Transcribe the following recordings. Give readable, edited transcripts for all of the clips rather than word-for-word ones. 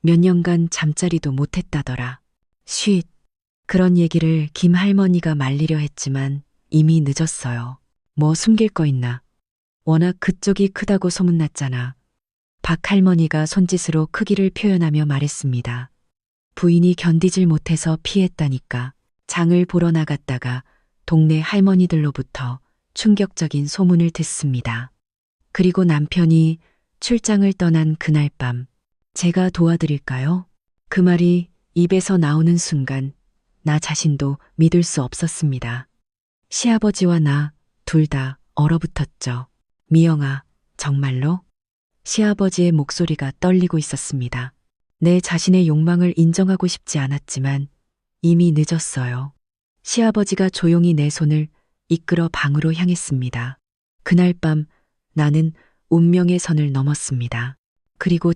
몇 년간 잠자리도 못했다더라. 쉿. 그런 얘기를 김 할머니가 말리려 했지만 이미 늦었어요. 뭐 숨길 거 있나. 워낙 그쪽이 크다고 소문났잖아. 박 할머니가 손짓으로 크기를 표현하며 말했습니다. 부인이 견디질 못해서 피했다니까. 장을 보러 나갔다가 동네 할머니들로부터 충격적인 소문을 듣습니다. 그리고 남편이 출장을 떠난 그날 밤, 제가 도와드릴까요? 그 말이 입에서 나오는 순간 나 자신도 믿을 수 없었습니다. 시아버지와 나 둘 다 얼어붙었죠. 미영아, 정말로? 시아버지의 목소리가 떨리고 있었습니다. 내 자신의 욕망을 인정하고 싶지 않았지만 이미 늦었어요. 시아버지가 조용히 내 손을 이끌어 방으로 향했습니다. 그날 밤 나는 운명의 선을 넘었습니다. 그리고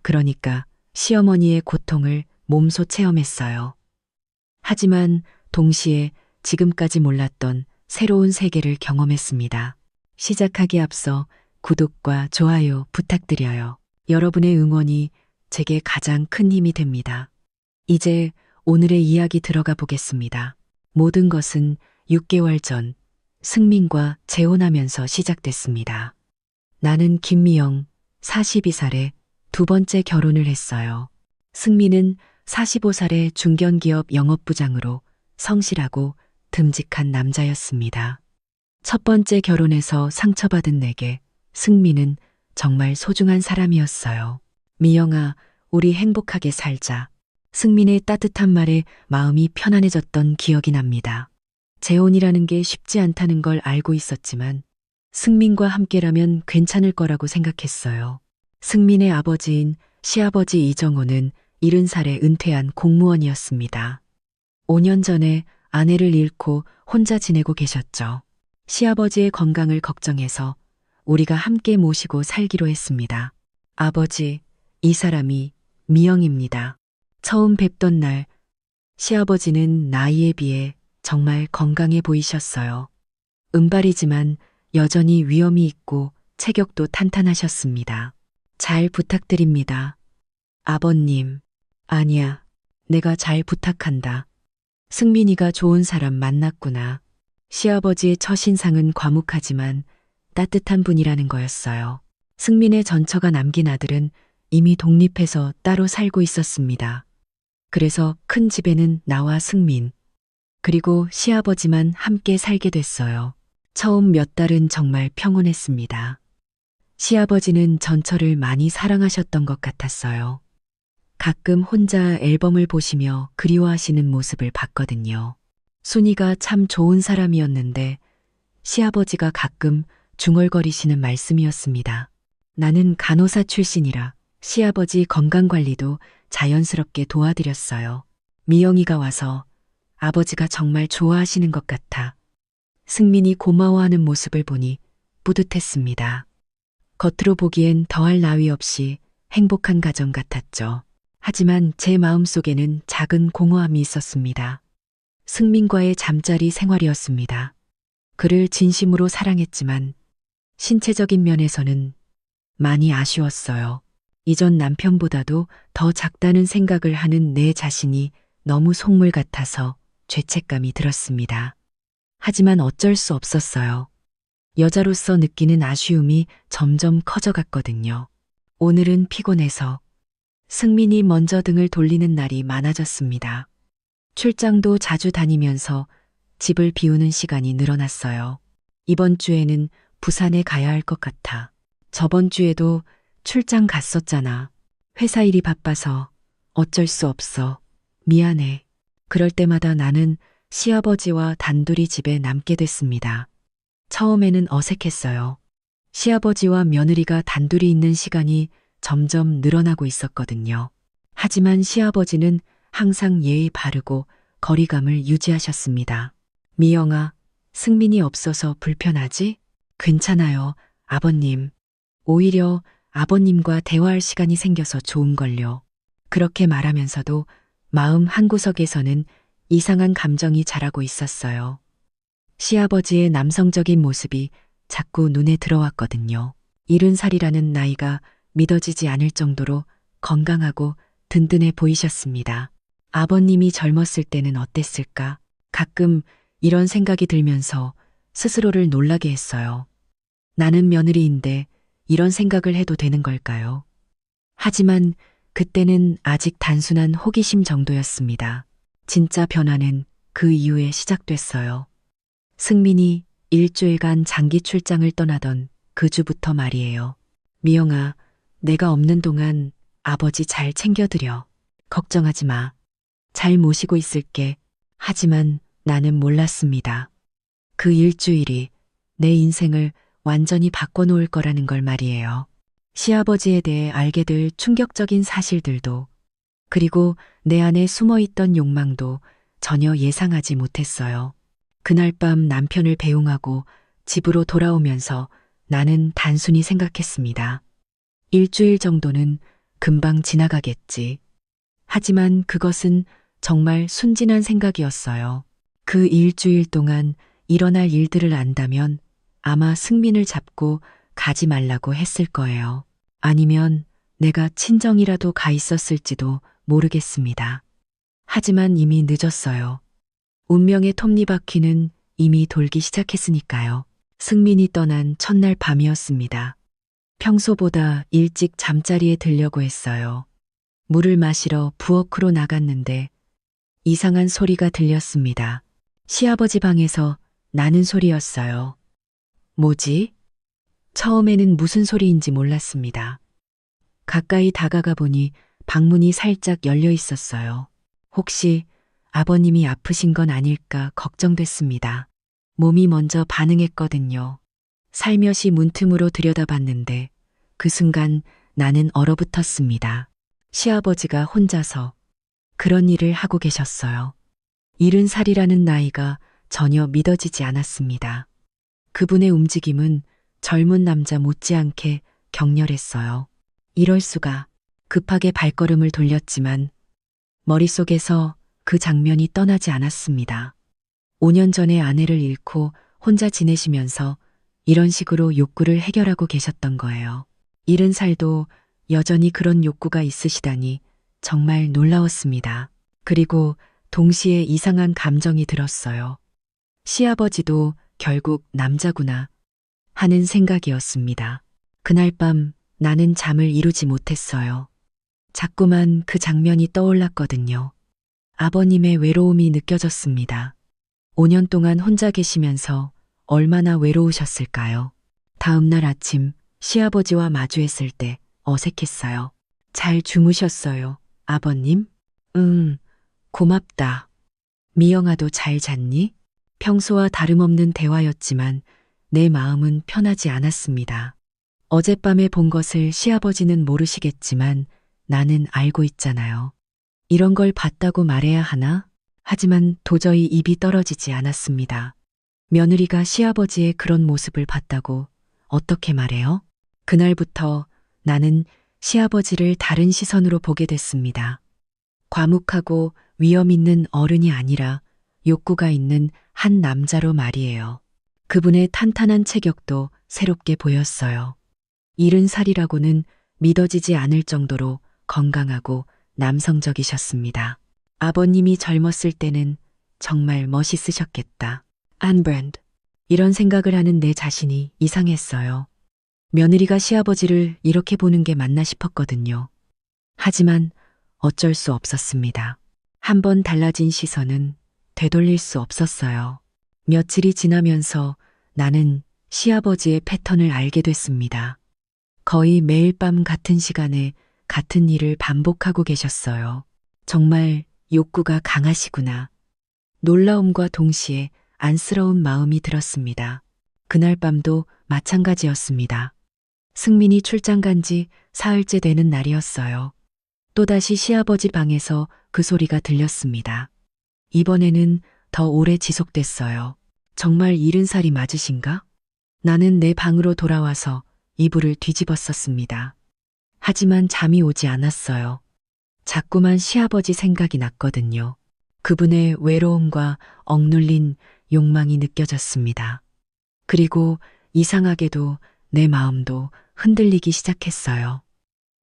그러니까 시어머니의 고통을 몸소 체험했어요. 하지만 동시에 지금까지 몰랐던 새로운 세계를 경험했습니다. 시작하기에 앞서 구독과 좋아요 부탁드려요. 여러분의 응원이 제게 가장 큰 힘이 됩니다. 이제 오늘의 이야기 들어가 보겠습니다. 모든 것은 6개월 전 승민과 재혼하면서 시작됐습니다. 나는 김미영, 42살에 두 번째 결혼을 했어요. 승민은 45살의 중견기업 영업부장으로 성실하고 듬직한 남자였습니다. 첫 번째 결혼에서 상처받은 내게 승민은 정말 소중한 사람이었어요. 미영아, 우리 행복하게 살자. 승민의 따뜻한 말에 마음이 편안해졌던 기억이 납니다. 재혼이라는 게 쉽지 않다는 걸 알고 있었지만 승민과 함께라면 괜찮을 거라고 생각했어요. 승민의 아버지인 시아버지 이정호는 70살에 은퇴한 공무원이었습니다. 5년 전에 아내를 잃고 혼자 지내고 계셨죠. 시아버지의 건강을 걱정해서 우리가 함께 모시고 살기로 했습니다. 아버지, 이 사람이 미영입니다. 처음 뵙던 날 시아버지는 나이에 비해 정말 건강해 보이셨어요. 은발이지만 여전히 위엄이 있고 체격도 탄탄하셨습니다. 잘 부탁드립니다. 아버님. 아니야, 내가 잘 부탁한다. 승민이가 좋은 사람 만났구나. 시아버지의 첫인상은 과묵하지만 따뜻한 분이라는 거였어요. 승민의 전처가 남긴 아들은 이미 독립해서 따로 살고 있었습니다. 그래서 큰 집에는 나와 승민, 그리고 시아버지만 함께 살게 됐어요. 처음 몇 달은 정말 평온했습니다. 시아버지는 전처를 많이 사랑하셨던 것 같았어요. 가끔 혼자 앨범을 보시며 그리워하시는 모습을 봤거든요. 순이가 참 좋은 사람이었는데 시아버지가 가끔 중얼거리시는 말씀이었습니다. 나는 간호사 출신이라 시아버지 건강관리도 자연스럽게 도와드렸어요. 미영이가 와서 아버지가 정말 좋아하시는 것 같아. 승민이 고마워하는 모습을 보니 뿌듯했습니다. 겉으로 보기엔 더할 나위 없이 행복한 가정 같았죠. 하지만 제 마음속에는 작은 공허함이 있었습니다. 승민과의 잠자리 생활이었습니다. 그를 진심으로 사랑했지만 신체적인 면에서는 많이 아쉬웠어요. 이전 남편보다도 더 작다는 생각을 하는 내 자신이 너무 속물 같아서 죄책감이 들었습니다. 하지만 어쩔 수 없었어요. 여자로서 느끼는 아쉬움이 점점 커져갔거든요. 오늘은 피곤해서 승민이 먼저 등을 돌리는 날이 많아졌습니다. 출장도 자주 다니면서 집을 비우는 시간이 늘어났어요. 이번 주에는 부산에 가야 할 것 같아. 저번 주에도 출장 갔었잖아. 회사 일이 바빠서 어쩔 수 없어. 미안해. 그럴 때마다 나는 시아버지와 단둘이 집에 남게 됐습니다. 처음에는 어색했어요. 시아버지와 며느리가 단둘이 있는 시간이 점점 늘어나고 있었거든요. 하지만 시아버지는 항상 예의 바르고 거리감을 유지하셨습니다. 미영아, 승민이 없어서 불편하지? 괜찮아요, 아버님. 오히려 아버님과 대화할 시간이 생겨서 좋은걸요. 그렇게 말하면서도 마음 한구석에서는 이상한 감정이 자라고 있었어요. 시아버지의 남성적인 모습이 자꾸 눈에 들어왔거든요. 70살이라는 나이가 믿어지지 않을 정도로 건강하고 든든해 보이셨습니다. 아버님이 젊었을 때는 어땠을까? 가끔 이런 생각이 들면서 스스로를 놀라게 했어요. 나는 며느리인데 이런 생각을 해도 되는 걸까요? 하지만 그때는 아직 단순한 호기심 정도였습니다. 진짜 변화는 그 이후에 시작됐어요. 승민이 일주일간 장기 출장을 떠나던 그 주부터 말이에요. 미영아, 내가 없는 동안 아버지 잘 챙겨드려. 걱정하지 마. 잘 모시고 있을게. 하지만 나는 몰랐습니다. 그 일주일이 내 인생을 완전히 바꿔놓을 거라는 걸 말이에요. 시아버지에 대해 알게 될 충격적인 사실들도, 그리고 내 안에 숨어있던 욕망도 전혀 예상하지 못했어요. 그날 밤 남편을 배웅하고 집으로 돌아오면서 나는 단순히 생각했습니다. 일주일 정도는 금방 지나가겠지. 하지만 그것은 정말 순진한 생각이었어요. 그 일주일 동안 일어날 일들을 안다면 아마 승민을 잡고 가지 말라고 했을 거예요. 아니면 내가 친정이라도 가 있었을지도 모르겠습니다. 하지만 이미 늦었어요. 운명의 톱니바퀴는 이미 돌기 시작했으니까요. 승민이 떠난 첫날 밤이었습니다. 평소보다 일찍 잠자리에 들려고 했어요. 물을 마시러 부엌으로 나갔는데 이상한 소리가 들렸습니다. 시아버지 방에서 나는 소리였어요. 뭐지? 처음에는 무슨 소리인지 몰랐습니다. 가까이 다가가 보니 방문이 살짝 열려 있었어요. 혹시 아버님이 아프신 건 아닐까 걱정됐습니다. 몸이 먼저 반응했거든요. 살며시 문틈으로 들여다봤는데 그 순간 나는 얼어붙었습니다. 시아버지가 혼자서 그런 일을 하고 계셨어요. 70살이라는 나이가 전혀 믿어지지 않았습니다. 그분의 움직임은 젊은 남자 못지않게 격렬했어요. 이럴 수가. 급하게 발걸음을 돌렸지만 머릿속에서 그 장면이 떠나지 않았습니다. 5년 전에 아내를 잃고 혼자 지내시면서 이런 식으로 욕구를 해결하고 계셨던 거예요. 70살도 여전히 그런 욕구가 있으시다니 정말 놀라웠습니다. 그리고 동시에 이상한 감정이 들었어요. 시아버지도 결국 남자구나 하는 생각이었습니다. 그날 밤 나는 잠을 이루지 못했어요. 자꾸만 그 장면이 떠올랐거든요. 아버님의 외로움이 느껴졌습니다. 5년 동안 혼자 계시면서 얼마나 외로우셨을까요? 다음 날 아침 시아버지와 마주했을 때 어색했어요. 잘 주무셨어요, 아버님? 응, 고맙다. 미영아도 잘 잤니? 평소와 다름없는 대화였지만 내 마음은 편하지 않았습니다. 어젯밤에 본 것을 시아버지는 모르시겠지만 나는 알고 있잖아요. 이런 걸 봤다고 말해야 하나? 하지만 도저히 입이 떨어지지 않았습니다. 며느리가 시아버지의 그런 모습을 봤다고 어떻게 말해요? 그날부터 나는 시아버지를 다른 시선으로 보게 됐습니다. 과묵하고 위험 있는 어른이 아니라 욕구가 있는 한 남자로 말이에요. 그분의 탄탄한 체격도 새롭게 보였어요. 70살이라고는 믿어지지 않을 정도로 건강하고 남성적이셨습니다. 아버님이 젊었을 때는 정말 멋있으셨겠다. 안브랜드. 이런 생각을 하는 내 자신이 이상했어요. 며느리가 시아버지를 이렇게 보는 게 맞나 싶었거든요. 하지만 어쩔 수 없었습니다. 한번 달라진 시선은 되돌릴 수 없었어요. 며칠이 지나면서 나는 시아버지의 패턴을 알게 됐습니다. 거의 매일 밤 같은 시간에 같은 일을 반복하고 계셨어요. 정말 욕구가 강하시구나. 놀라움과 동시에 안쓰러운 마음이 들었습니다. 그날 밤도 마찬가지였습니다. 승민이 출장 간 지 사흘째 되는 날이었어요. 또다시 시아버지 방에서 그 소리가 들렸습니다. 이번에는 더 오래 지속됐어요. 정말 70살이 맞으신가? 나는 내 방으로 돌아와서 이불을 뒤집었었습니다. 하지만 잠이 오지 않았어요. 자꾸만 시아버지 생각이 났거든요. 그분의 외로움과 억눌린 욕망이 느껴졌습니다. 그리고 이상하게도 내 마음도 흔들리기 시작했어요.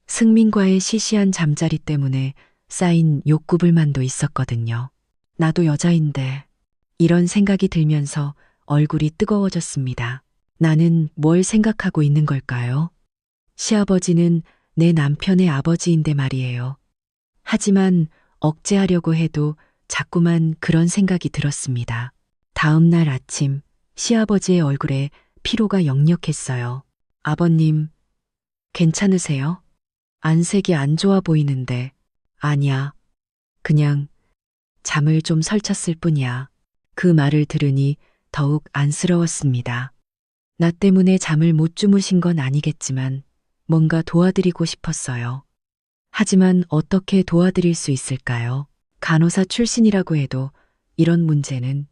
승민과의 시시한 잠자리 때문에 쌓인 욕구불만도 있었거든요. 나도 여자인데 이런 생각이 들면서 얼굴이 뜨거워졌습니다. 나는 뭘 생각하고 있는 걸까요? 시아버지는 내 남편의 아버지인데 말이에요. 하지만 억제하려고 해도 자꾸만 그런 생각이 들었습니다. 다음 날 아침 시아버지의 얼굴에 피로가 역력했어요. 아버님, 괜찮으세요? 안색이 안 좋아 보이는데. 아니야. 그냥 잠을 좀 설쳤을 뿐이야. 그 말을 들으니 더욱 안쓰러웠습니다. 나 때문에 잠을 못 주무신 건 아니겠지만 뭔가 도와드리고 싶었어요. 하지만 어떻게 도와드릴 수 있을까요? 간호사 출신이라고 해도 이런 문제는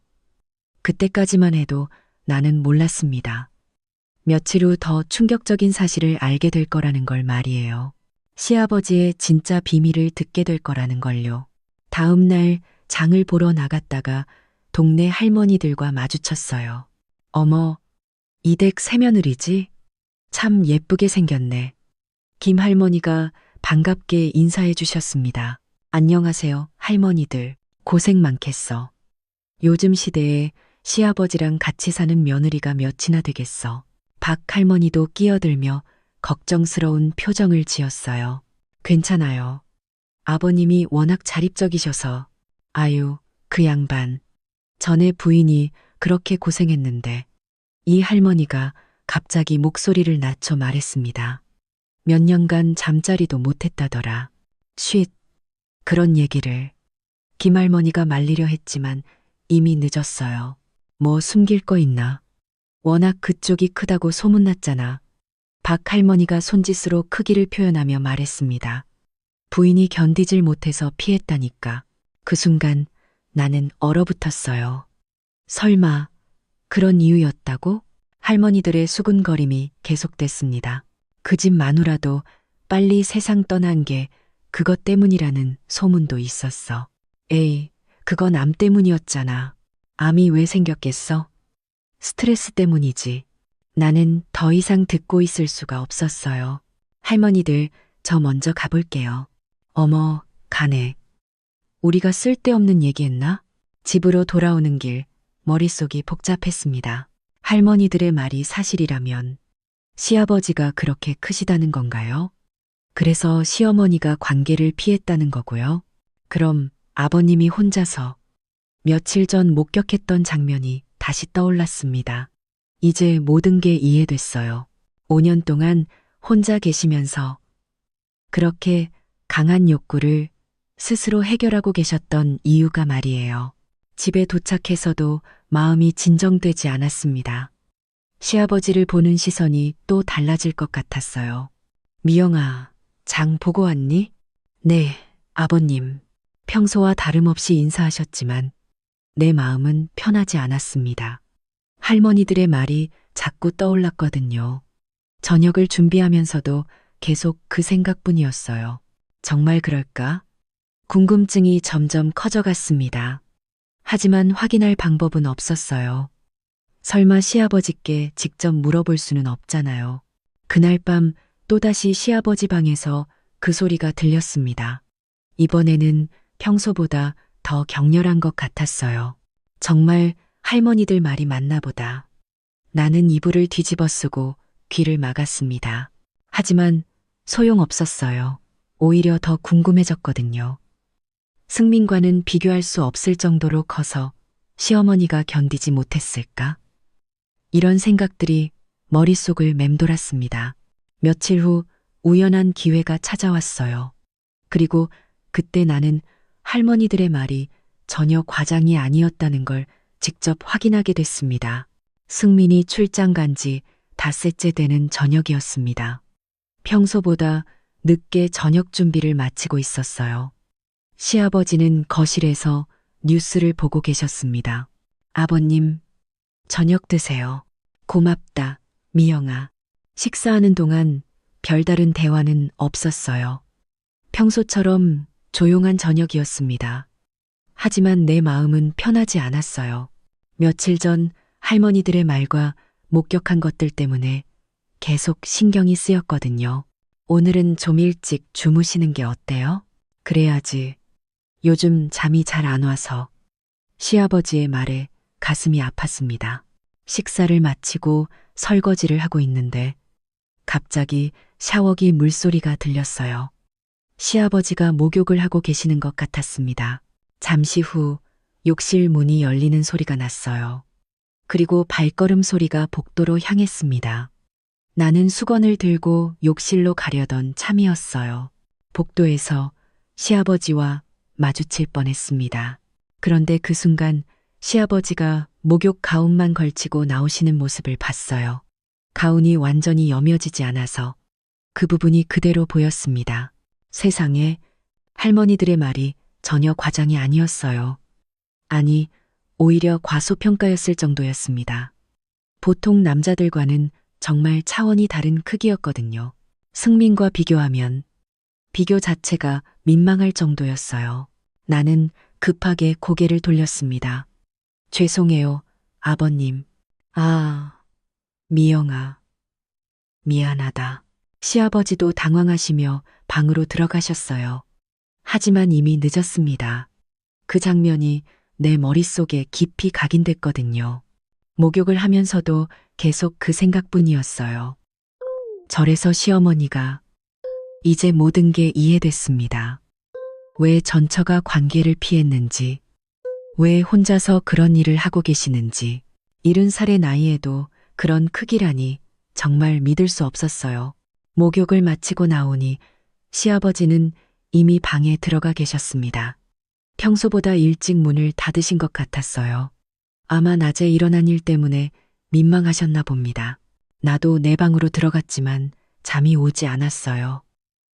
그때까지만 해도 나는 몰랐습니다. 며칠 후 더 충격적인 사실을 알게 될 거라는 걸 말이에요. 시아버지의 진짜 비밀을 듣게 될 거라는 걸요. 다음 날 장을 보러 나갔다가 동네 할머니들과 마주쳤어요. 어머, 이댁 새며느리지? 참 예쁘게 생겼네. 김 할머니가 반갑게 인사해 주셨습니다. 안녕하세요, 할머니들. 고생 많겠어. 요즘 시대에 시아버지랑 같이 사는 며느리가 몇이나 되겠어. 박 할머니도 끼어들며 걱정스러운 표정을 지었어요. 괜찮아요. 아버님이 워낙 자립적이셔서. 아유, 그 양반. 전에 부인이 그렇게 고생했는데. 이 할머니가 갑자기 목소리를 낮춰 말했습니다. 몇 년간 잠자리도 못했다더라. 쉿. 그런 얘기를. 김할머니가 말리려 했지만 이미 늦었어요. 뭐 숨길 거 있나? 워낙 그쪽이 크다고 소문났잖아. 박 할머니가 손짓으로 크기를 표현하며 말했습니다. 부인이 견디질 못해서 피했다니까. 그 순간 나는 얼어붙었어요. 설마 그런 이유였다고? 할머니들의 수군거림이 계속됐습니다. 그 집 마누라도 빨리 세상 떠난 게 그것 때문이라는 소문도 있었어. 에이, 그건 암 때문이었잖아. 암이 왜 생겼겠어? 스트레스 때문이지. 나는 더 이상 듣고 있을 수가 없었어요. 할머니들, 저 먼저 가볼게요. 어머, 가네. 우리가 쓸데없는 얘기했나? 집으로 돌아오는 길, 머릿속이 복잡했습니다. 할머니들의 말이 사실이라면 시아버지가 그렇게 크시다는 건가요? 그래서 시어머니가 관계를 피했다는 거고요. 그럼 아버님이 혼자서 며칠 전 목격했던 장면이 다시 떠올랐습니다. 이제 모든 게 이해됐어요. 5년 동안 혼자 계시면서 그렇게 강한 욕구를 스스로 해결하고 계셨던 이유가 말이에요. 집에 도착해서도 마음이 진정되지 않았습니다. 시아버지를 보는 시선이 또 달라질 것 같았어요. 미영아, 장 보고 왔니? 네, 아버님. 평소와 다름없이 인사하셨지만 내 마음은 편하지 않았습니다. 할머니들의 말이 자꾸 떠올랐거든요. 저녁을 준비하면서도 계속 그 생각뿐이었어요. 정말 그럴까? 궁금증이 점점 커져갔습니다. 하지만 확인할 방법은 없었어요. 설마 시아버지께 직접 물어볼 수는 없잖아요. 그날 밤 또다시 시아버지 방에서 그 소리가 들렸습니다. 이번에는 평소보다 더 격렬한 것 같았어요. 정말 할머니들 말이 맞나 보다. 나는 이불을 뒤집어 쓰고 귀를 막았습니다. 하지만 소용없었어요. 오히려 더 궁금해졌거든요. 승민과는 비교할 수 없을 정도로 커서 시어머니가 견디지 못했을까? 이런 생각들이 머릿속을 맴돌았습니다. 며칠 후 우연한 기회가 찾아왔어요. 그리고 그때 나는 할머니들의 말이 전혀 과장이 아니었다는 걸 직접 확인하게 됐습니다. 승민이 출장 간 지 닷새째 되는 저녁이었습니다. 평소보다 늦게 저녁 준비를 마치고 있었어요. 시아버지는 거실에서 뉴스를 보고 계셨습니다. 아버님, 저녁 드세요. 고맙다, 미영아. 식사하는 동안 별다른 대화는 없었어요. 평소처럼 조용한 저녁이었습니다. 하지만 내 마음은 편하지 않았어요. 며칠 전 할머니들의 말과 목격한 것들 때문에 계속 신경이 쓰였거든요. 오늘은 좀 일찍 주무시는 게 어때요? 그래야지. 요즘 잠이 잘 안 와서. 시아버지의 말에 가슴이 아팠습니다. 식사를 마치고 설거지를 하고 있는데 갑자기 샤워기 물소리가 들렸어요. 시아버지가 목욕을 하고 계시는 것 같았습니다. 잠시 후 욕실 문이 열리는 소리가 났어요. 그리고 발걸음 소리가 복도로 향했습니다. 나는 수건을 들고 욕실로 가려던 참이었어요. 복도에서 시아버지와 마주칠 뻔했습니다. 그런데 그 순간 시아버지가 목욕 가운만 걸치고 나오시는 모습을 봤어요. 가운이 완전히 여며지지 않아서 그 부분이 그대로 보였습니다. 세상에, 할머니들의 말이 전혀 과장이 아니었어요. 아니, 오히려 과소평가였을 정도였습니다. 보통 남자들과는 정말 차원이 다른 크기였거든요. 승민과 비교하면 비교 자체가 민망할 정도였어요. 나는 급하게 고개를 돌렸습니다. 죄송해요, 아버님. 아, 미영아. 미안하다. 시아버지도 당황하시며 방으로 들어가셨어요. 하지만 이미 늦었습니다. 그 장면이 내 머릿속에 깊이 각인됐거든요. 목욕을 하면서도 계속 그 생각뿐이었어요. 절에서 시어머니가 이제 모든 게 이해됐습니다. 왜 전처가 관계를 피했는지, 왜 혼자서 그런 일을 하고 계시는지, 70살의 나이에도 그런 크기라니 정말 믿을 수 없었어요. 목욕을 마치고 나오니 시아버지는 이미 방에 들어가 계셨습니다. 평소보다 일찍 문을 닫으신 것 같았어요. 아마 낮에 일어난 일 때문에 민망하셨나 봅니다. 나도 내 방으로 들어갔지만 잠이 오지 않았어요.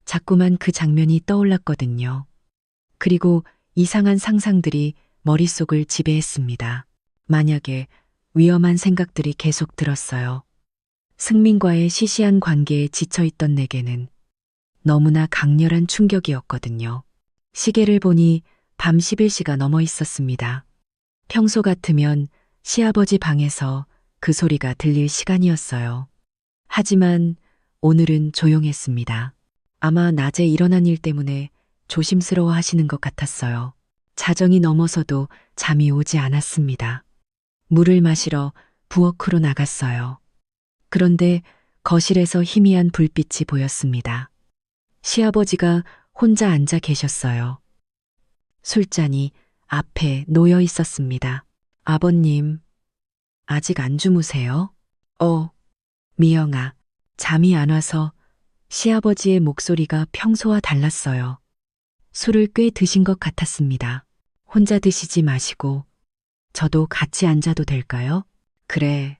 자꾸만 그 장면이 떠올랐거든요. 그리고 이상한 상상들이 머릿속을 지배했습니다. 만약에 위험한 생각들이 계속 들었어요. 승민과의 시시한 관계에 지쳐있던 내게는 너무나 강렬한 충격이었거든요. 시계를 보니 밤 11시가 넘어 있었습니다. 평소 같으면 시아버지 방에서 그 소리가 들릴 시간이었어요. 하지만 오늘은 조용했습니다. 아마 낮에 일어난 일 때문에 조심스러워 하시는 것 같았어요. 자정이 넘어서도 잠이 오지 않았습니다. 물을 마시러 부엌으로 나갔어요. 그런데 거실에서 희미한 불빛이 보였습니다. 시아버지가 혼자 앉아 계셨어요. 술잔이 앞에 놓여 있었습니다. 아버님, 아직 안 주무세요? 미영아, 잠이 안 와서. 시아버지의 목소리가 평소와 달랐어요. 술을 꽤 드신 것 같았습니다. 혼자 드시지 마시고 저도 같이 앉아도 될까요? 그래,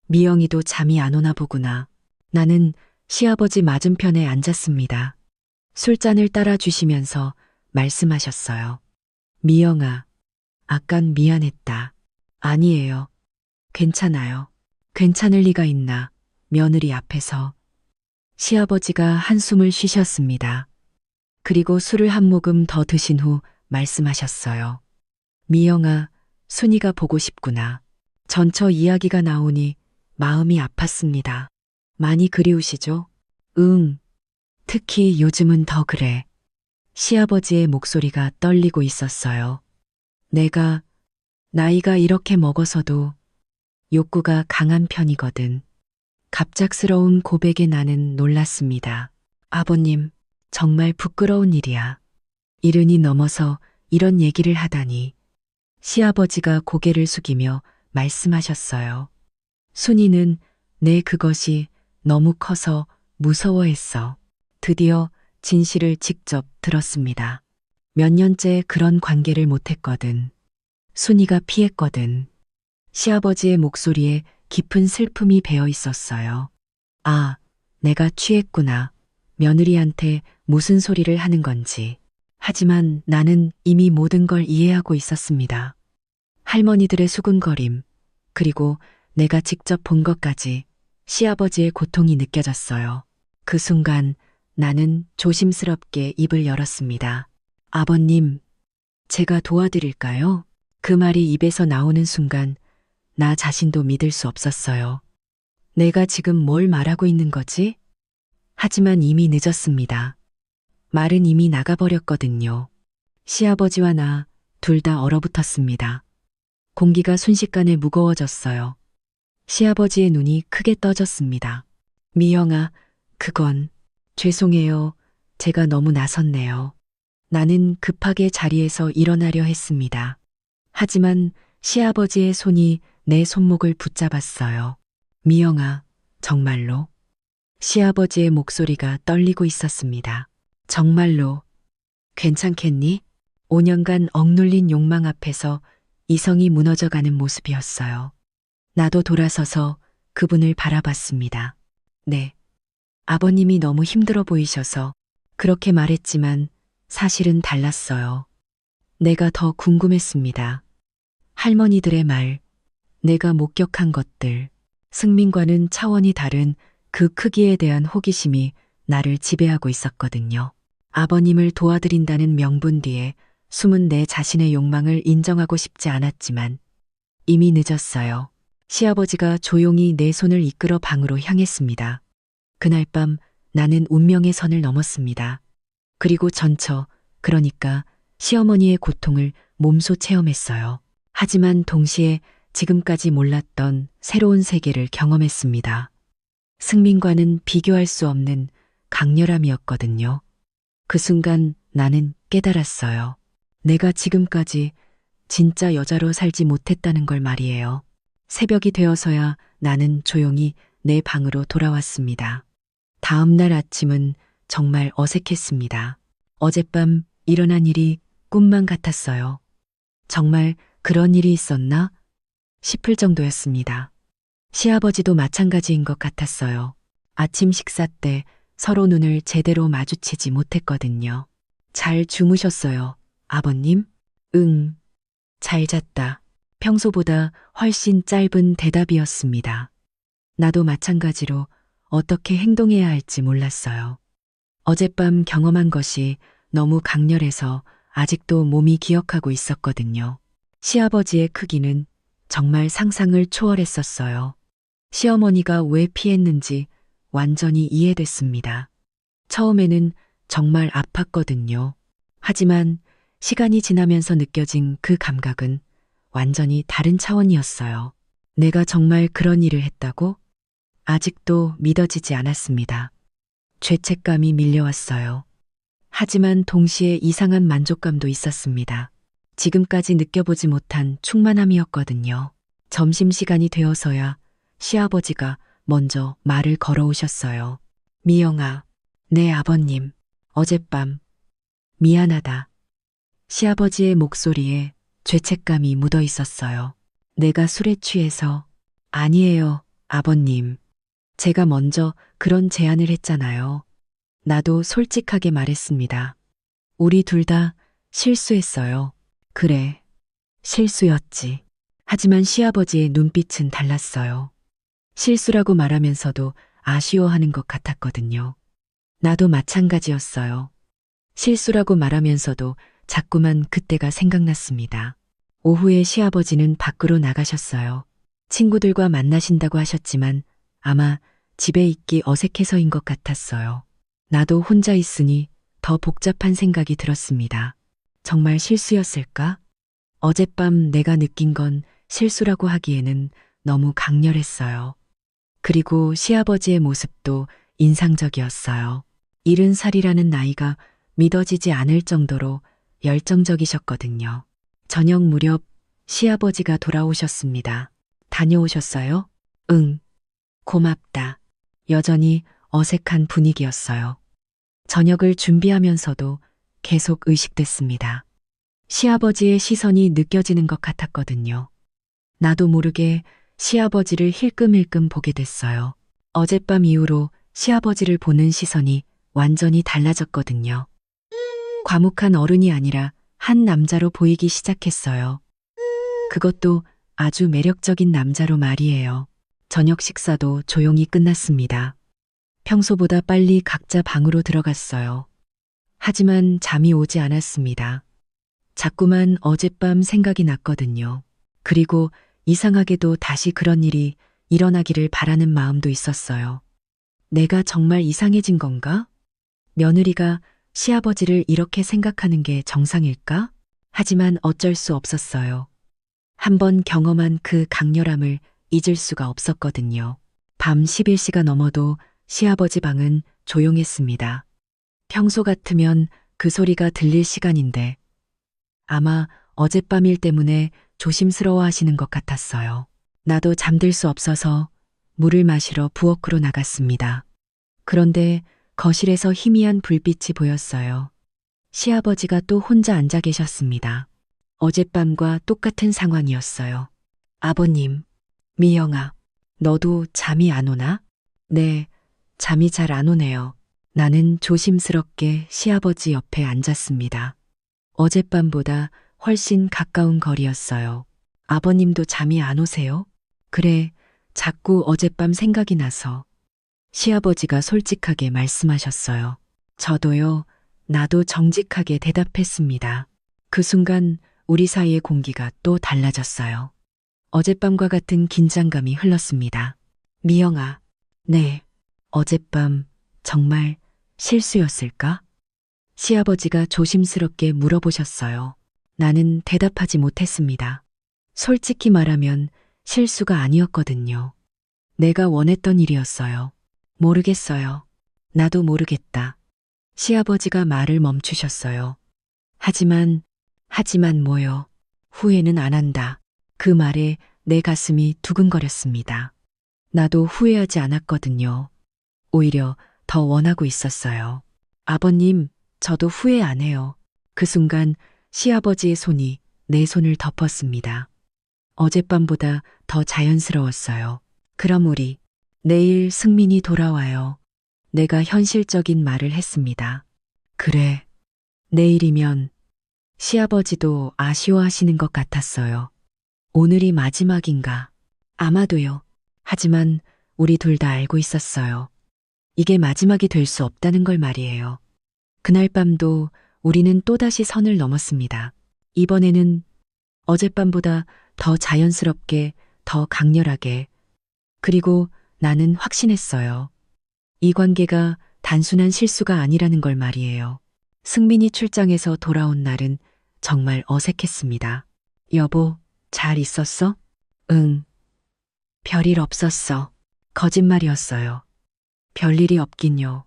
미영이도 잠이 안 오나 보구나. 나는 시아버지 맞은편에 앉았습니다. 술잔을 따라 주시면서 말씀하셨어요. 미영아, 아깐 미안했다. 아니에요. 괜찮아요. 괜찮을 리가 있나. 며느리 앞에서. 시아버지가 한숨을 쉬셨습니다. 그리고 술을 한 모금 더 드신 후 말씀하셨어요. 미영아, 순이가 보고 싶구나. 전처 이야기가 나오니 마음이 아팠습니다. 많이 그리우시죠? 응. 특히 요즘은 더 그래. 시아버지의 목소리가 떨리고 있었어요. 내가 나이가 이렇게 먹어서도 욕구가 강한 편이거든. 갑작스러운 고백에 나는 놀랐습니다. 아버님, 정말 부끄러운 일이야. 70이 넘어서 이런 얘기를 하다니. 시아버지가 고개를 숙이며 말씀하셨어요. 순이는 내 그것이 너무 커서 무서워했어. 드디어 진실을 직접 들었습니다. 몇 년째 그런 관계를 못했거든. 순이가 피했거든. 시아버지의 목소리에 깊은 슬픔이 배어 있었어요. 아, 내가 취했구나. 며느리한테 무슨 소리를 하는 건지. 하지만 나는 이미 모든 걸 이해하고 있었습니다. 할머니들의 수군거림, 그리고 내가 직접 본 것까지 시아버지의 고통이 느껴졌어요. 그 순간 나는 조심스럽게 입을 열었습니다. 아버님, 제가 도와드릴까요? 그 말이 입에서 나오는 순간 나 자신도 믿을 수 없었어요. 내가 지금 뭘 말하고 있는 거지? 하지만 이미 늦었습니다. 말은 이미 나가버렸거든요. 시아버지와 나 둘 다 얼어붙었습니다. 공기가 순식간에 무거워졌어요. 시아버지의 눈이 크게 떠졌습니다. 미영아, 그건 죄송해요. 제가 너무 나섰네요. 나는 급하게 자리에서 일어나려 했습니다. 하지만 시아버지의 손이 내 손목을 붙잡았어요. 미영아, 정말로? 시아버지의 목소리가 떨리고 있었습니다. 정말로 괜찮겠니? 5년간 억눌린 욕망 앞에서 이성이 무너져가는 모습이었어요. 나도 돌아서서 그분을 바라봤습니다. 네. 아버님이 너무 힘들어 보이셔서 그렇게 말했지만 사실은 달랐어요. 내가 더 궁금했습니다. 할머니들의 말, 내가 목격한 것들, 승민과는 차원이 다른 그 크기에 대한 호기심이 나를 지배하고 있었거든요. 아버님을 도와드린다는 명분 뒤에 숨은 내 자신의 욕망을 인정하고 싶지 않았지만 이미 늦었어요. 시아버지가 조용히 내 손을 이끌어 방으로 향했습니다. 그날 밤 나는 운명의 선을 넘었습니다. 그리고 그러니까 시어머니의 고통을 몸소 체험했어요. 하지만 동시에 지금까지 몰랐던 새로운 세계를 경험했습니다. 승민과는 비교할 수 없는 강렬함이었거든요. 그 순간 나는 깨달았어요. 내가 지금까지 진짜 여자로 살지 못했다는 걸 말이에요. 새벽이 되어서야 나는 조용히 내 방으로 돌아왔습니다. 다음 날 아침은 정말 어색했습니다. 어젯밤 일어난 일이 꿈만 같았어요. 정말 그런 일이 있었나 싶을 정도였습니다. 시아버지도 마찬가지인 것 같았어요. 아침 식사 때 서로 눈을 제대로 마주치지 못했거든요. 잘 주무셨어요, 아버님? 응, 잘 잤다. 평소보다 훨씬 짧은 대답이었습니다. 나도 마찬가지로 어떻게 행동해야 할지 몰랐어요. 어젯밤 경험한 것이 너무 강렬해서 아직도 몸이 기억하고 있었거든요. 시아버지의 크기는 정말 상상을 초월했었어요. 시어머니가 왜 피했는지 완전히 이해됐습니다. 처음에는 정말 아팠거든요. 하지만 시간이 지나면서 느껴진 그 감각은 완전히 다른 차원이었어요. 내가 정말 그런 일을 했다고? 아직도 믿어지지 않았습니다. 죄책감이 밀려왔어요. 하지만 동시에 이상한 만족감도 있었습니다. 지금까지 느껴보지 못한 충만함이었거든요. 점심시간이 되어서야 시아버지가 먼저 말을 걸어오셨어요. 미영아, 내 아버님, 어젯밤 미안하다. 시아버지의 목소리에 죄책감이 묻어 있었어요. 내가 술에 취해서 아니에요, 아버님. 제가 먼저 그런 제안을 했잖아요. 나도 솔직하게 말했습니다. 우리 둘 다 실수했어요. 그래, 실수였지. 하지만 시아버지의 눈빛은 달랐어요. 실수라고 말하면서도 아쉬워하는 것 같았거든요. 나도 마찬가지였어요. 실수라고 말하면서도 자꾸만 그때가 생각났습니다. 오후에 시아버지는 밖으로 나가셨어요. 친구들과 만나신다고 하셨지만 아마 집에 있기 어색해서인 것 같았어요. 나도 혼자 있으니 더 복잡한 생각이 들었습니다. 정말 실수였을까? 어젯밤 내가 느낀 건 실수라고 하기에는 너무 강렬했어요. 그리고 시아버지의 모습도 인상적이었어요. 70살이라는 나이가 믿어지지 않을 정도로 열정적이셨거든요. 저녁 무렵 시아버지가 돌아오셨습니다. 다녀오셨어요? 응. 고맙다. 여전히 어색한 분위기였어요. 저녁을 준비하면서도 계속 의식됐습니다. 시아버지의 시선이 느껴지는 것 같았거든요. 나도 모르게 시아버지를 힐끔힐끔 보게 됐어요. 어젯밤 이후로 시아버지를 보는 시선이 완전히 달라졌거든요. 과묵한 어른이 아니라 한 남자로 보이기 시작했어요. 그것도 아주 매력적인 남자로 말이에요. 저녁 식사도 조용히 끝났습니다. 평소보다 빨리 각자 방으로 들어갔어요. 하지만 잠이 오지 않았습니다. 자꾸만 어젯밤 생각이 났거든요. 그리고 이상하게도 다시 그런 일이 일어나기를 바라는 마음도 있었어요. 내가 정말 이상해진 건가? 며느리가 시아버지를 이렇게 생각하는 게 정상일까? 하지만 어쩔 수 없었어요. 한번 경험한 그 강렬함을 잊을 수가 없었거든요. 밤 11시가 넘어도 시아버지 방은 조용했습니다. 평소 같으면 그 소리가 들릴 시간인데 아마 어젯밤 일 때문에 조심스러워 하시는 것 같았어요. 나도 잠들 수 없어서 물을 마시러 부엌으로 나갔습니다. 그런데 거실에서 희미한 불빛이 보였어요. 시아버지가 또 혼자 앉아 계셨습니다. 어젯밤과 똑같은 상황이었어요. 아버님, 미영아, 너도 잠이 안 오나? 네, 잠이 잘 안 오네요. 나는 조심스럽게 시아버지 옆에 앉았습니다. 어젯밤보다 훨씬 가까운 거리였어요. 아버님도 잠이 안 오세요? 그래, 자꾸 어젯밤 생각이 나서. 시아버지가 솔직하게 말씀하셨어요. 저도요, 나도 정직하게 대답했습니다. 그 순간 우리 사이의 공기가 또 달라졌어요. 어젯밤과 같은 긴장감이 흘렀습니다. 미영아, 네, 어젯밤 정말 실수였을까? 시아버지가 조심스럽게 물어보셨어요. 나는 대답하지 못했습니다. 솔직히 말하면 실수가 아니었거든요. 내가 원했던 일이었어요. 모르겠어요. 나도 모르겠다. 시아버지가 말을 멈추셨어요. 하지만 뭐요. 후회는 안 한다. 그 말에 내 가슴이 두근거렸습니다. 나도 후회하지 않았거든요. 오히려 더 원하고 있었어요. 아버님, 저도 후회 안 해요. 그 순간 시아버지의 손이 내 손을 덮었습니다. 어젯밤보다 더 자연스러웠어요. 그럼 우리 내일 승민이 돌아와요. 내가 현실적인 말을 했습니다. 그래, 내일이면 시아버지도 아쉬워하시는 것 같았어요. 오늘이 마지막인가? 아마도요. 하지만 우리 둘 다 알고 있었어요. 이게 마지막이 될 수 없다는 걸 말이에요. 그날 밤도 우리는 또다시 선을 넘었습니다. 이번에는 어젯밤보다 더 자연스럽게, 더 강렬하게. 그리고 나는 확신했어요. 이 관계가 단순한 실수가 아니라는 걸 말이에요. 승민이 출장에서 돌아온 날은 정말 어색했습니다. 여보, 잘 있었어? 응. 별일 없었어. 거짓말이었어요. 별일이 없긴요.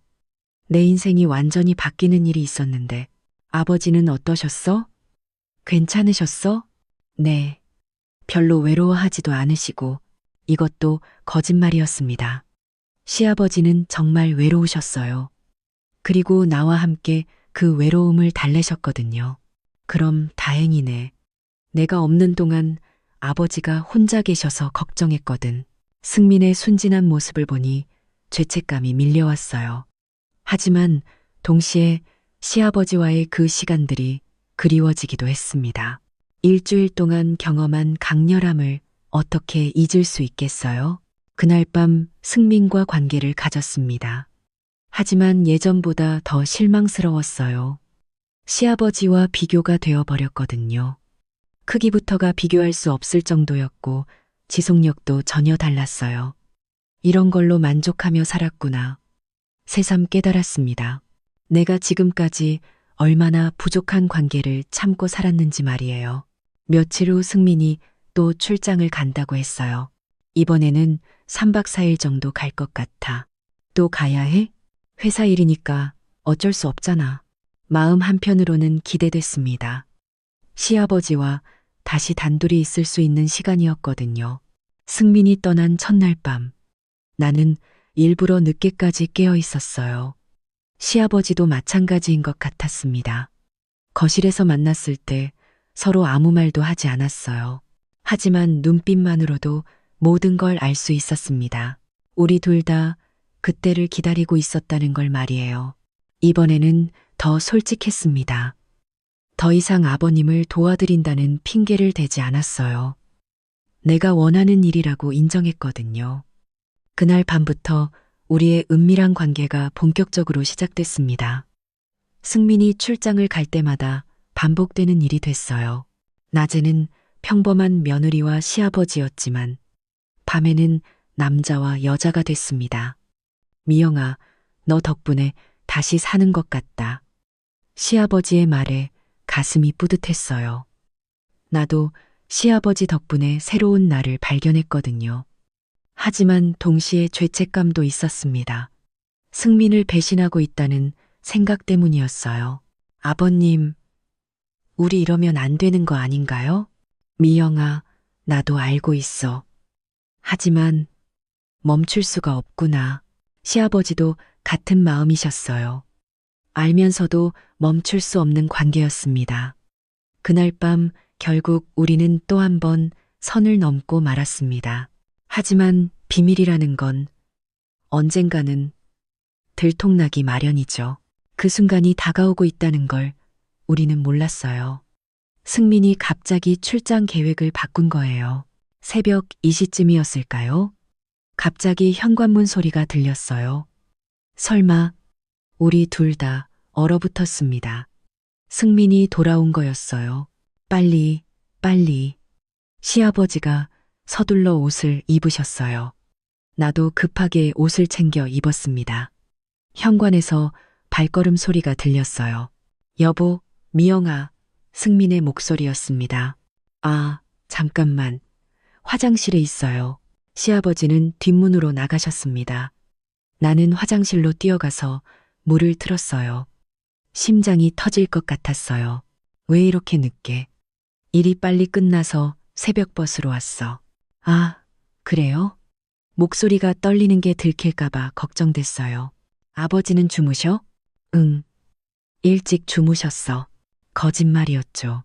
내 인생이 완전히 바뀌는 일이 있었는데 아버지는 어떠셨어? 괜찮으셨어? 네. 별로 외로워하지도 않으시고 이것도 거짓말이었습니다. 시아버지는 정말 외로우셨어요. 그리고 나와 함께 그 외로움을 달래셨거든요. 그럼 다행이네. 내가 없는 동안 아버지가 혼자 계셔서 걱정했거든. 승민의 순진한 모습을 보니 죄책감이 밀려왔어요. 하지만 동시에 시아버지와의 그 시간들이 그리워지기도 했습니다. 일주일 동안 경험한 강렬함을 어떻게 잊을 수 있겠어요? 그날 밤 승민과 관계를 가졌습니다. 하지만 예전보다 더 실망스러웠어요. 시아버지와 비교가 되어버렸거든요. 크기부터가 비교할 수 없을 정도였고 지속력도 전혀 달랐어요. 이런 걸로 만족하며 살았구나. 새삼 깨달았습니다. 내가 지금까지 얼마나 부족한 관계를 참고 살았는지 말이에요. 며칠 후 승민이 또 출장을 간다고 했어요. 이번에는 3박 4일 정도 갈 것 같아. 또 가야 해? 회사 일이니까 어쩔 수 없잖아. 마음 한편으로는 기대됐습니다. 시아버지와 다시 단둘이 있을 수 있는 시간이었거든요. 승민이 떠난 첫날 밤, 나는 일부러 늦게까지 깨어 있었어요. 시아버지도 마찬가지인 것 같았습니다. 거실에서 만났을 때 서로 아무 말도 하지 않았어요. 하지만 눈빛만으로도 모든 걸 알 수 있었습니다. 우리 둘 다 그때를 기다리고 있었다는 걸 말이에요. 이번에는 더 솔직했습니다. 더 이상 아버님을 도와드린다는 핑계를 대지 않았어요. 내가 원하는 일이라고 인정했거든요. 그날 밤부터 우리의 은밀한 관계가 본격적으로 시작됐습니다. 승민이 출장을 갈 때마다 반복되는 일이 됐어요. 낮에는 평범한 며느리와 시아버지였지만 밤에는 남자와 여자가 됐습니다. 미영아, 너 덕분에 다시 사는 것 같다. 시아버지의 말에 가슴이 뿌듯했어요. 나도 시아버지 덕분에 새로운 나를 발견했거든요. 하지만 동시에 죄책감도 있었습니다. 승민을 배신하고 있다는 생각 때문이었어요. 아버님, 우리 이러면 안 되는 거 아닌가요? 미영아, 나도 알고 있어. 하지만 멈출 수가 없구나. 시아버지도 같은 마음이셨어요. 알면서도 멈출 수 없는 관계였습니다. 그날 밤 결국 우리는 또 한 번 선을 넘고 말았습니다. 하지만 비밀이라는 건 언젠가는 들통나기 마련이죠. 그 순간이 다가오고 있다는 걸 우리는 몰랐어요. 승민이 갑자기 출장 계획을 바꾼 거예요. 새벽 2시쯤이었을까요? 갑자기 현관문 소리가 들렸어요. 설마 우리 둘 다 얼어붙었습니다. 승민이 돌아온 거였어요. 빨리, 빨리. 시아버지가 서둘러 옷을 입으셨어요. 나도 급하게 옷을 챙겨 입었습니다. 현관에서 발걸음 소리가 들렸어요. 여보, 미영아, 승민의 목소리였습니다. 아, 잠깐만. 화장실에 있어요. 시아버지는 뒷문으로 나가셨습니다. 나는 화장실로 뛰어가서 물을 틀었어요. 심장이 터질 것 같았어요. 왜 이렇게 늦게? 일이 빨리 끝나서 새벽버스로 왔어. 아, 그래요? 목소리가 떨리는 게 들킬까봐 걱정됐어요. 아버지는 주무셔? 응. 일찍 주무셨어. 거짓말이었죠.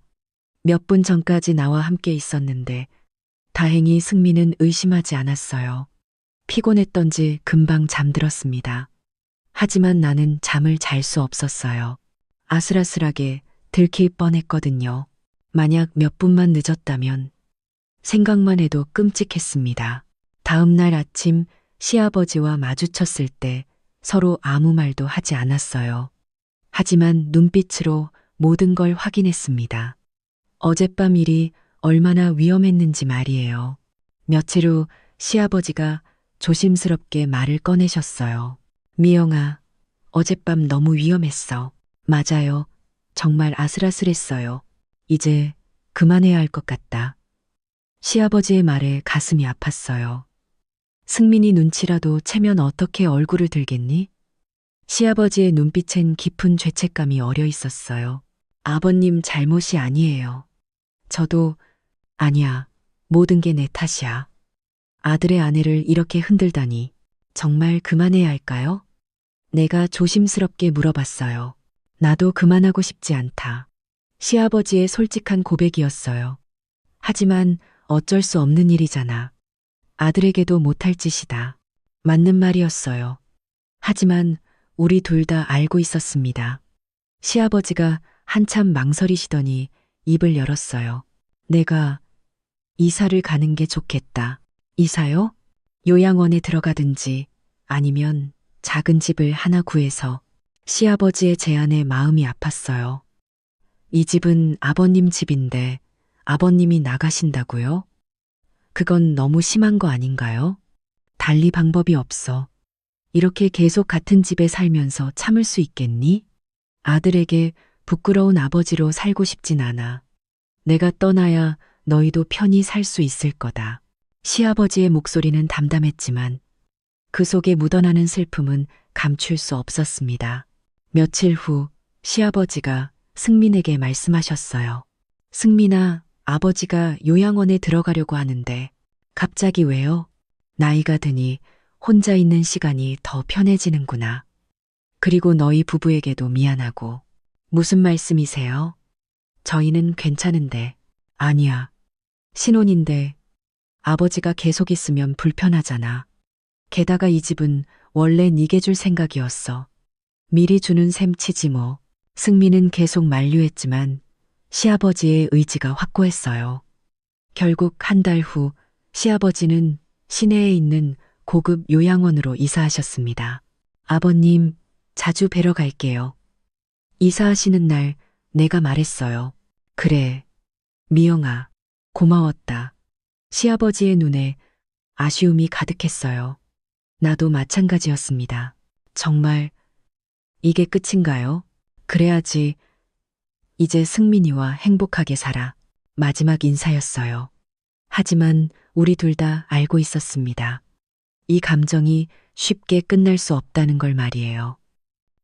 몇 분 전까지 나와 함께 있었는데 다행히 승민은 의심하지 않았어요. 피곤했던지 금방 잠들었습니다. 하지만 나는 잠을 잘 수 없었어요. 아슬아슬하게 들킬 뻔했거든요. 만약 몇 분만 늦었다면 생각만 해도 끔찍했습니다. 다음 날 아침 시아버지와 마주쳤을 때 서로 아무 말도 하지 않았어요. 하지만 눈빛으로 모든 걸 확인했습니다. 어젯밤 일이 얼마나 위험했는지 말이에요. 며칠 후 시아버지가 조심스럽게 말을 꺼내셨어요. 미영아, 어젯밤 너무 위험했어. 맞아요. 정말 아슬아슬했어요. 이제 그만해야 할 것 같다. 시아버지의 말에 가슴이 아팠어요. 승민이 눈치라도 채면 어떻게 얼굴을 들겠니? 시아버지의 눈빛엔 깊은 죄책감이 어려 있었어요. 아버님 잘못이 아니에요. 저도 아니야. 모든 게 내 탓이야. 아들의 아내를 이렇게 흔들다니. 정말 그만해야 할까요? 내가 조심스럽게 물어봤어요. 나도 그만하고 싶지 않다. 시아버지의 솔직한 고백이었어요. 하지만 어쩔 수 없는 일이잖아. 아들에게도 못할 짓이다. 맞는 말이었어요. 하지만 우리 둘 다 알고 있었습니다. 시아버지가 한참 망설이시더니 입을 열었어요. 내가 이사를 가는 게 좋겠다. 이사요? 요양원에 들어가든지 아니면 작은 집을 하나 구해서. 시아버지의 제안에 마음이 아팠어요. 이 집은 아버님 집인데 아버님이 나가신다고요? 그건 너무 심한 거 아닌가요? 달리 방법이 없어. 이렇게 계속 같은 집에 살면서 참을 수 있겠니? 아들에게 부끄러운 아버지로 살고 싶진 않아. 내가 떠나야 너희도 편히 살 수 있을 거다. 시아버지의 목소리는 담담했지만 그 속에 묻어나는 슬픔은 감출 수 없었습니다. 며칠 후 시아버지가 승민에게 말씀하셨어요. 승민아, 아버지가 요양원에 들어가려고 하는데 갑자기 왜요? 나이가 드니 혼자 있는 시간이 더 편해지는구나. 그리고 너희 부부에게도 미안하고. 무슨 말씀이세요? 저희는 괜찮은데. 아니야. 신혼인데 아버지가 계속 있으면 불편하잖아. 게다가 이 집은 원래 네게 줄 생각이었어. 미리 주는 셈 치지 뭐. 승민은 계속 만류했지만 시아버지의 의지가 확고했어요. 결국 한 달 후 시아버지는 시내에 있는 고급 요양원으로 이사하셨습니다. 아버님, 자주 뵈러 갈게요. 이사하시는 날 내가 말했어요. 그래, 미영아, 고마웠다. 시아버지의 눈에 아쉬움이 가득했어요. 나도 마찬가지였습니다. 정말 이게 끝인가요? 그래야지 이제 승민이와 행복하게 살아. 마지막 인사였어요. 하지만 우리 둘 다 알고 있었습니다. 이 감정이 쉽게 끝날 수 없다는 걸 말이에요.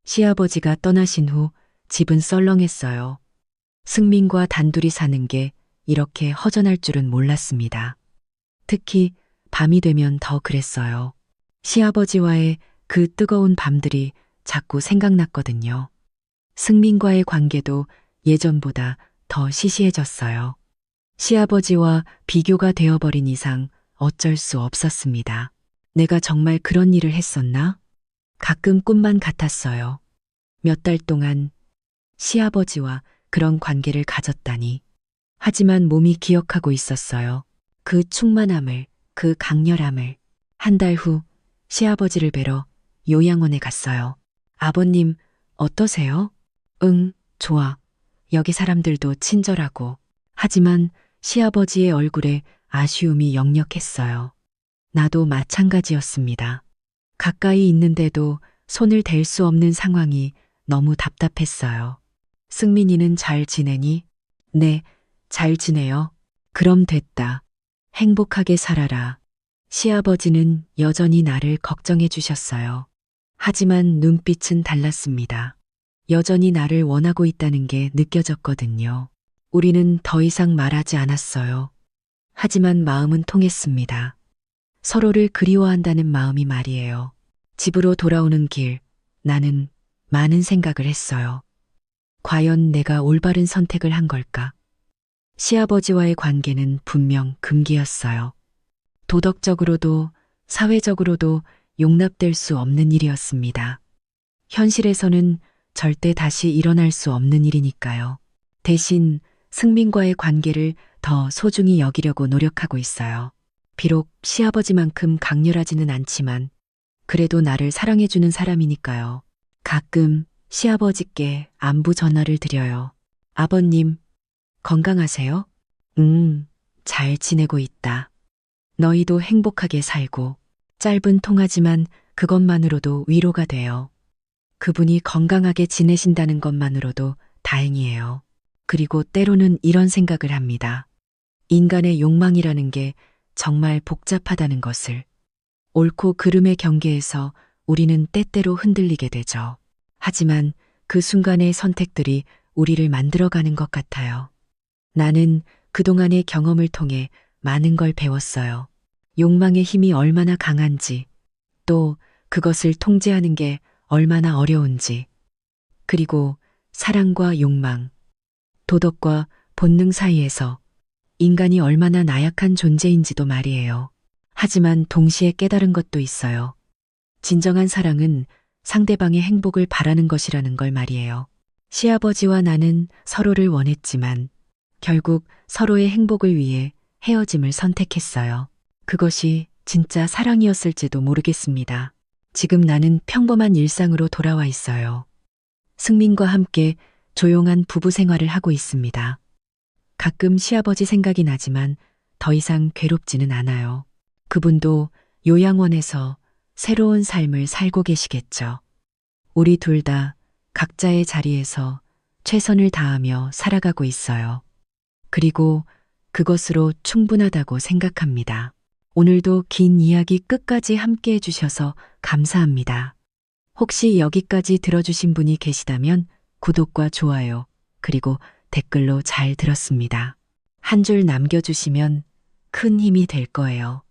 시아버지가 떠나신 후 집은 썰렁했어요. 승민과 단둘이 사는 게 이렇게 허전할 줄은 몰랐습니다. 특히 밤이 되면 더 그랬어요. 시아버지와의 그 뜨거운 밤들이 자꾸 생각났거든요. 승민과의 관계도 예전보다 더 시시해졌어요. 시아버지와 비교가 되어버린 이상 어쩔 수 없었습니다. 내가 정말 그런 일을 했었나? 가끔 꿈만 같았어요. 몇 달 동안 시아버지와 그런 관계를 가졌다니. 하지만 몸이 기억하고 있었어요. 그 충만함을, 그 강렬함을. 한 달 후 시아버지를 뵈러 요양원에 갔어요. 아버님, 어떠세요? 응, 좋아. 여기 사람들도 친절하고. 하지만 시아버지의 얼굴에 아쉬움이 역력했어요. 나도 마찬가지였습니다. 가까이 있는데도 손을 댈 수 없는 상황이 너무 답답했어요. 승민이는 잘 지내니? 네, 잘 지내요. 그럼 됐다. 행복하게 살아라. 시아버지는 여전히 나를 걱정해 주셨어요. 하지만 눈빛은 달랐습니다. 여전히 나를 원하고 있다는 게 느껴졌거든요. 우리는 더 이상 말하지 않았어요. 하지만 마음은 통했습니다. 서로를 그리워한다는 마음이 말이에요. 집으로 돌아오는 길, 나는 많은 생각을 했어요. 과연 내가 올바른 선택을 한 걸까? 시아버지와의 관계는 분명 금기였어요. 도덕적으로도 사회적으로도 용납될 수 없는 일이었습니다. 현실에서는 절대 다시 일어날 수 없는 일이니까요. 대신 승민과의 관계를 더 소중히 여기려고 노력하고 있어요. 비록 시아버지만큼 강렬하지는 않지만 그래도 나를 사랑해주는 사람이니까요. 가끔 시아버지께 안부 전화를 드려요. 아버님, 건강하세요? 잘 지내고 있다. 너희도 행복하게 살고. 짧은 통화지만 그것만으로도 위로가 돼요. 그분이 건강하게 지내신다는 것만으로도 다행이에요. 그리고 때로는 이런 생각을 합니다. 인간의 욕망이라는 게 정말 복잡하다는 것을. 옳고 그름의 경계에서 우리는 때때로 흔들리게 되죠. 하지만 그 순간의 선택들이 우리를 만들어가는 것 같아요. 나는 그동안의 경험을 통해 많은 걸 배웠어요. 욕망의 힘이 얼마나 강한지, 또 그것을 통제하는 게 얼마나 어려운지, 그리고 사랑과 욕망, 도덕과 본능 사이에서 인간이 얼마나 나약한 존재인지도 말이에요. 하지만 동시에 깨달은 것도 있어요. 진정한 사랑은 상대방의 행복을 바라는 것이라는 걸 말이에요. 시아버지와 나는 서로를 원했지만 결국 서로의 행복을 위해 헤어짐을 선택했어요. 그것이 진짜 사랑이었을지도 모르겠습니다. 지금 나는 평범한 일상으로 돌아와 있어요. 승민과 함께 조용한 부부 생활을 하고 있습니다. 가끔 시아버지 생각이 나지만 더 이상 괴롭지는 않아요. 그분도 요양원에서 새로운 삶을 살고 계시겠죠. 우리 둘 다 각자의 자리에서 최선을 다하며 살아가고 있어요. 그리고 그것으로 충분하다고 생각합니다. 오늘도 긴 이야기 끝까지 함께 해주셔서 감사합니다. 혹시 여기까지 들어주신 분이 계시다면 구독과 좋아요, 그리고 댓글로 잘 들었습니다. 한 줄 남겨주시면 큰 힘이 될 거예요.